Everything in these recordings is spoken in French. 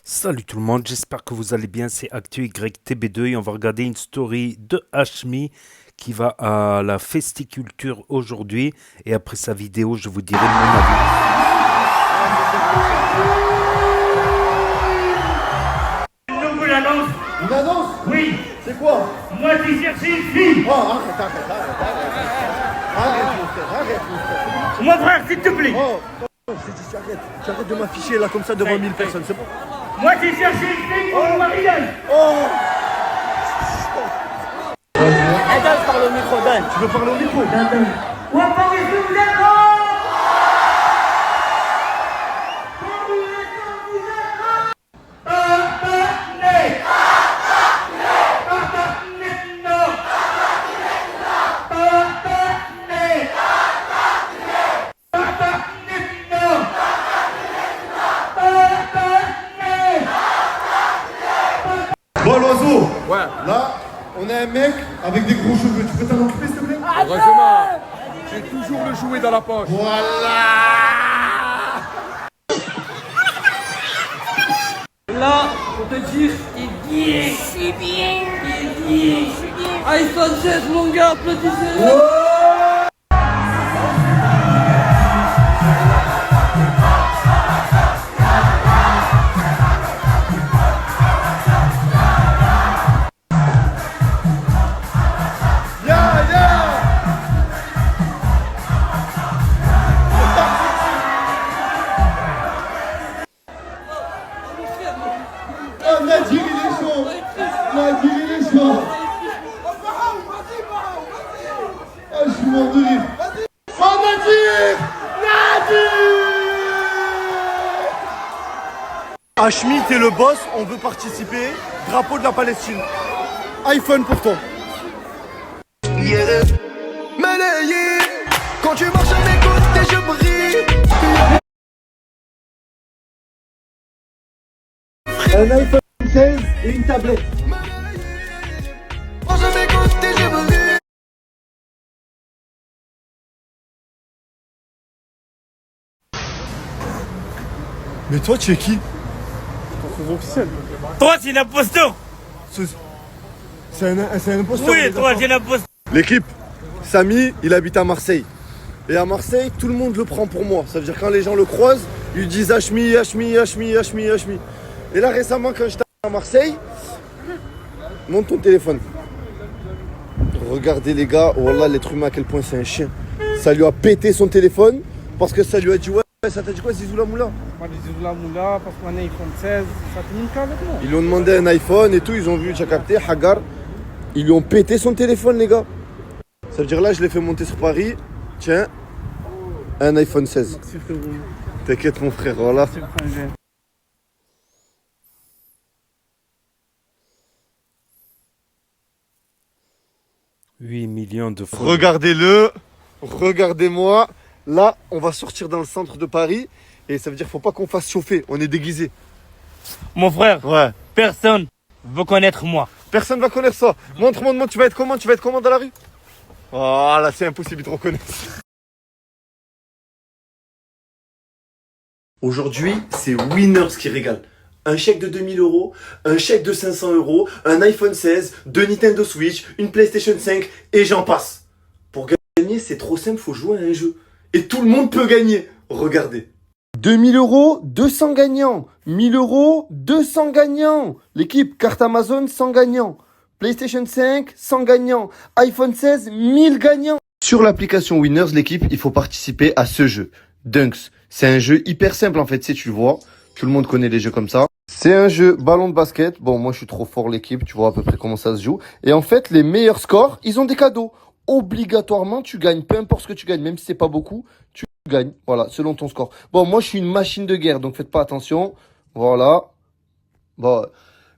Salut tout le monde, j'espère que vous allez bien, c'est ActuYTB2 et on va regarder une story de Hashmi qui va à la festiculture aujourd'hui et après sa vidéo je vous dirai mon avis. Donc vous l'annonce. Une annonce? Oui. C'est quoi? Moi qui cherche une fille. Oh, arrête. Arrête, mon frère, arrête, mon frère. Mon frère, s'il te plaît. Oh, j'ai dit, j'arrête. J'arrête de m'afficher là comme ça devant 1000 personnes, c'est bon? Moi qui cherche une fille pour le mariage. Oh! Dan, parle au micro, Dan. Tu veux parler au micro? Où apparaissez vous êtes là? Bon, l'oiseau! Ouais, Là, on a un mec avec des gros cheveux. Tu peux t'en occuper, s'il te plaît? heureusement, j'ai toujours le jouet dans la poche. Voilà! Là, pour te dire, il est bien. Je suis bien. Il est bien. iPhone 16, mon gars, applaudissez-le. Oh, Nadir, il est chaud! Nadir, il est chaud! Ah, je suis mort de rire! Oh, Nadir! Hashmi, t'es le boss, on veut participer. Drapeau de la Palestine. iPhone pour toi. Malayé, quand tu marches à mes côtés, je brille. Un iPhone 16 et une tablette. Marche à mes côtés, je brille. Mais toi, tu es qui? Toi, c'est l'imposteur. C'est un imposteur. Oui, toi, c'est l'imposteur. L'équipe, Samy, il habite à Marseille. Et à Marseille, tout le monde le prend pour moi. Ça veut dire quand les gens le croisent, ils lui disent Hashmi, Hashmi, Hashmi, Hashmi, Hashmi. Et là, récemment, quand j'étais à Marseille, monte ton téléphone. Regardez les gars, oh là, l'être humain à quel point c'est un chien. Ça lui a pété son téléphone parce que ça lui a dit ouais, ça t'a dit quoi, Zizou la Moula? Moi, les Zizou la Moula, parce qu'on a un iPhone 16, ça termine qu'avec moi. Ils lui ont demandé un iPhone et tout, ils ont vu, tu as capté, Hagar. Ils lui ont pété son téléphone, les gars. Ça veut dire là, je l'ai fait monter sur Paris. Tiens, un iPhone 16. C'est frérot, T'inquiète, mon frère, voilà. c'est frangin. Huit millions de fois. Regardez-le, regardez-moi. Là, on va sortir dans le centre de Paris. Et ça veut dire qu'il faut pas qu'on fasse chauffer, on est déguisé. Mon frère, Ouais. personne veut connaître moi. Personne va connaître ça. Montre-moi, tu vas être comment? Tu vas être comment dans la rue? Oh là, c'est impossible, ils te reconnaissent. Aujourd'hui, c'est Winners qui régale. Un chèque de 2000 euros, un chèque de 500 euros, un iPhone 16, deux Nintendo Switch, une PlayStation 5 et j'en passe. Pour gagner, c'est trop simple, faut jouer à un jeu. Et tout le monde peut gagner. Regardez. 2000 euros, 200 gagnants. 1000 euros, 200 gagnants. L'équipe, carte Amazon, 100 gagnants. PlayStation 5, 100 gagnants. iPhone 16, 1000 gagnants. Sur l'application Winners, l'équipe, il faut participer à ce jeu. Dunks. C'est un jeu hyper simple en fait, tu le vois. Tout le monde connaît les jeux comme ça. C'est un jeu ballon de basket. Bon, moi je suis trop fort l'équipe, tu vois à peu près comment ça se joue. Et en fait, les meilleurs scores, ils ont des cadeaux. Obligatoirement, tu gagnes. Peu importe ce que tu gagnes, même si c'est pas beaucoup, tu gagnes. Voilà, selon ton score. Bon, moi je suis une machine de guerre, donc faites pas attention. Voilà. Bon,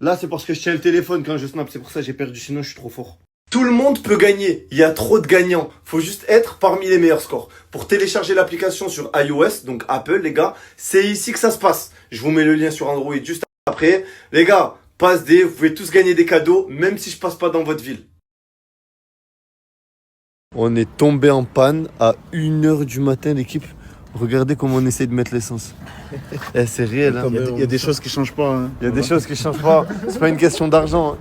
là c'est parce que je tiens le téléphone quand je snap, c'est pour ça que j'ai perdu, sinon je suis trop fort. Tout le monde peut gagner, il y a trop de gagnants. Faut juste être parmi les meilleurs scores. Pour télécharger l'application sur iOS, donc Apple les gars, c'est ici que ça se passe. Je vous mets le lien sur Android juste après. Les gars, passe des, vous pouvez tous gagner des cadeaux, même si je passe pas dans votre ville. On est tombé en panne à 1h du matin l'équipe. Regardez comment on essaie de mettre l'essence. Eh, c'est réel, hein. Il y a des choses qui changent pas. Hein. Il y a des choses qui changent pas. C'est pas une question d'argent. Hein.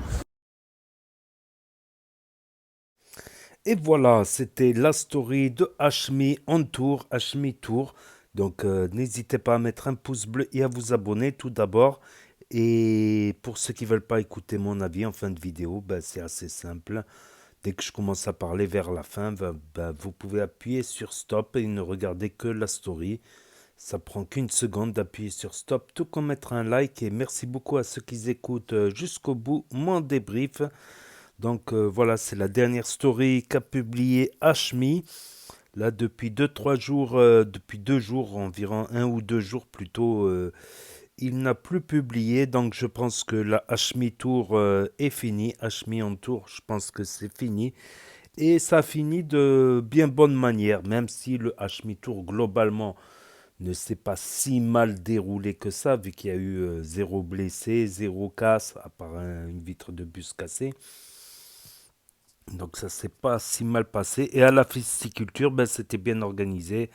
Et voilà, c'était la story de Hashmi on tour, Hashmi Tour. Donc n'hésitez pas à mettre un pouce bleu et à vous abonner tout d'abord. Et pour ceux qui veulent pas écouter mon avis en fin de vidéo, ben, c'est assez simple. Dès que je commence à parler vers la fin, ben, vous pouvez appuyer sur stop et ne regarder que la story. Ça prend qu'une seconde d'appuyer sur stop, tout comme mettre un like. Et merci beaucoup à ceux qui écoutent jusqu'au bout mon débrief. Donc voilà, c'est la dernière story qu'a publié Hashmi. Là, depuis 2-3 jours, depuis 2 jours, environ 1 ou 2 jours plutôt, il n'a plus publié. Donc je pense que la Hashmi Tour est finie. Hashmi on tour, je pense que c'est fini. Et ça a fini de bien bonne manière, même si le Hashmi Tour globalement ne s'est pas si mal déroulé que ça, vu qu'il y a eu 0 blessé, 0 casse, à part une vitre de bus cassée. Donc ça s'est pas si mal passé. Et à la festiculture, ben, c'était bien organisé,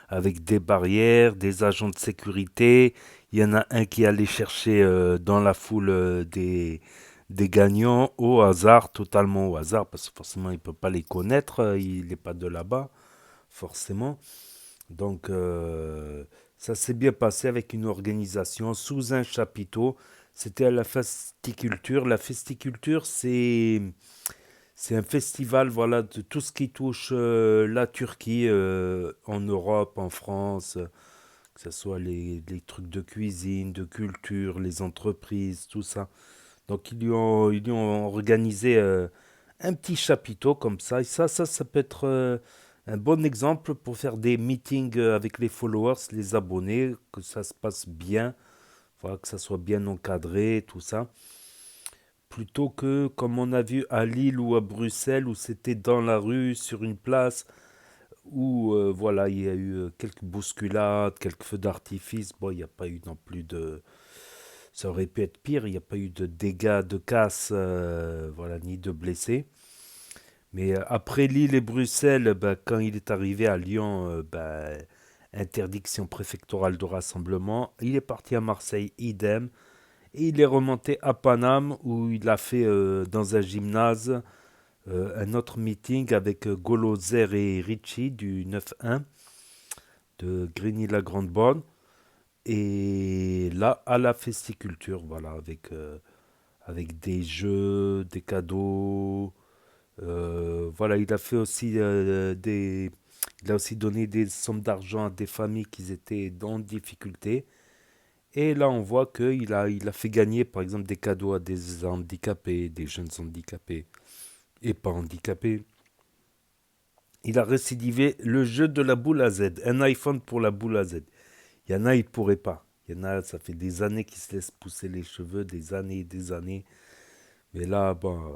avec des barrières, des agents de sécurité. Il y en a un qui allait chercher dans la foule des gagnants au hasard, totalement au hasard, parce que forcément il ne peut pas les connaître, il n'est pas de là-bas, forcément. Donc ça s'est bien passé avec une organisation sous un chapiteau. C'était à la festiculture. La festiculture, c'est un festival, voilà, de tout ce qui touche la Turquie, en Europe, en France, que ce soit les trucs de cuisine, de culture, les entreprises, tout ça. Donc ils lui ont organisé un petit chapiteau comme ça. Et ça peut être un bon exemple pour faire des meetings avec les followers, les abonnés, que ça se passe bien, voilà, que ça soit bien encadré, tout ça. Plutôt que, comme on a vu à Lille ou à Bruxelles, où c'était dans la rue, sur une place, où voilà, il y a eu quelques bousculades, quelques feux d'artifice. Bon, il n'y a pas eu non plus de... Ça aurait pu être pire, il n'y a pas eu de dégâts, de casse, voilà, ni de blessés. Mais après Lille et Bruxelles, ben, quand il est arrivé à Lyon, ben, interdiction préfectorale de rassemblement. Il est parti à Marseille, idem. Et il est remonté à Paname où il a fait dans un gymnase un autre meeting avec Golozer et Ricci du 9-1 de Grigny-la-Grande-Borne. Et là, à la festiculture, voilà, avec des jeux, des cadeaux. Voilà, il a fait aussi il a aussi donné des sommes d'argent à des familles qui étaient dans difficulté. Et là, on voit qu'il a fait gagner, par exemple, des cadeaux à des handicapés, des jeunes handicapés et pas handicapés. Il a récidivé le jeu de la boule à Z, un iPhone pour la boule à Z. Il y en a, ils ne pourraient pas. Il y en a, ça fait des années qu'ils se laissent pousser les cheveux, des années et des années. Mais là, bon,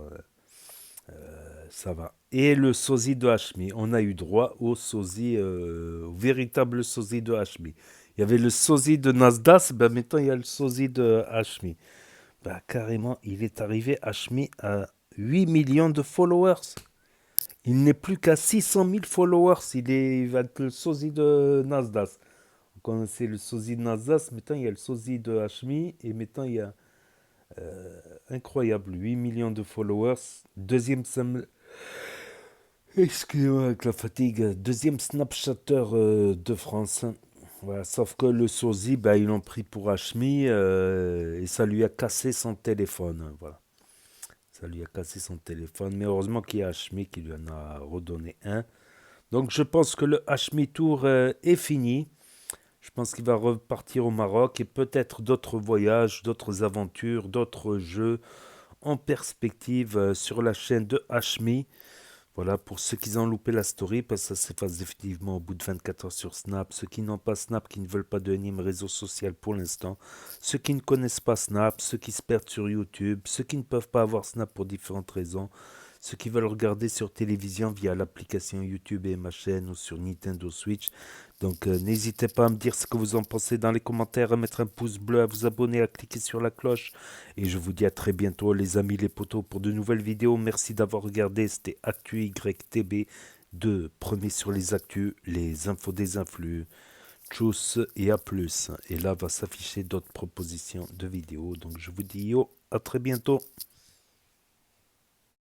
ça va. Et le sosie de Hashmi, on a eu droit au sosie, au véritable sosie de Hashmi. Il y avait le sosie de Nasdaq, ben maintenant il y a le sosie de Hashmi. Ben carrément, il est arrivé Hashmi à 8 millions de followers. Il n'est plus qu'à 600 000 followers. Il va être le sosie de Nasdaq. On connaissait le sosie de Nasdaq, maintenant il y a le sosie de Hashmi. Et maintenant il y a, incroyable, 8 millions de followers. Excusez-moi avec la fatigue. Deuxième Snapchatter de France. Voilà, sauf que le sosie, ben, ils l'ont pris pour Hashmi et ça lui a cassé son téléphone. Voilà. Ça lui a cassé son téléphone. Mais heureusement qu'il y a Hashmi qui lui en a redonné un. Donc je pense que le Hashmi Tour est fini. Je pense qu'il va repartir au Maroc et peut-être d'autres voyages, d'autres aventures, d'autres jeux en perspective sur la chaîne de Hashmi. Voilà, pour ceux qui ont loupé la story, parce que ça s'efface définitivement au bout de 24 heures sur Snap. Ceux qui n'ont pas Snap, qui ne veulent pas devenir réseau social pour l'instant. Ceux qui ne connaissent pas Snap, ceux qui se perdent sur YouTube, ceux qui ne peuvent pas avoir Snap pour différentes raisons. Ceux qui veulent regarder sur télévision via l'application YouTube et ma chaîne ou sur Nintendo Switch. Donc n'hésitez pas à me dire ce que vous en pensez dans les commentaires, à mettre un pouce bleu, à vous abonner, à cliquer sur la cloche. Et je vous dis à très bientôt les amis, les potos, pour de nouvelles vidéos. Merci d'avoir regardé, c'était Actu YTB 2. Prenez sur les actus, les infos des influx. Tchuss et à plus. Et là va s'afficher d'autres propositions de vidéos. Donc je vous dis yo, à très bientôt.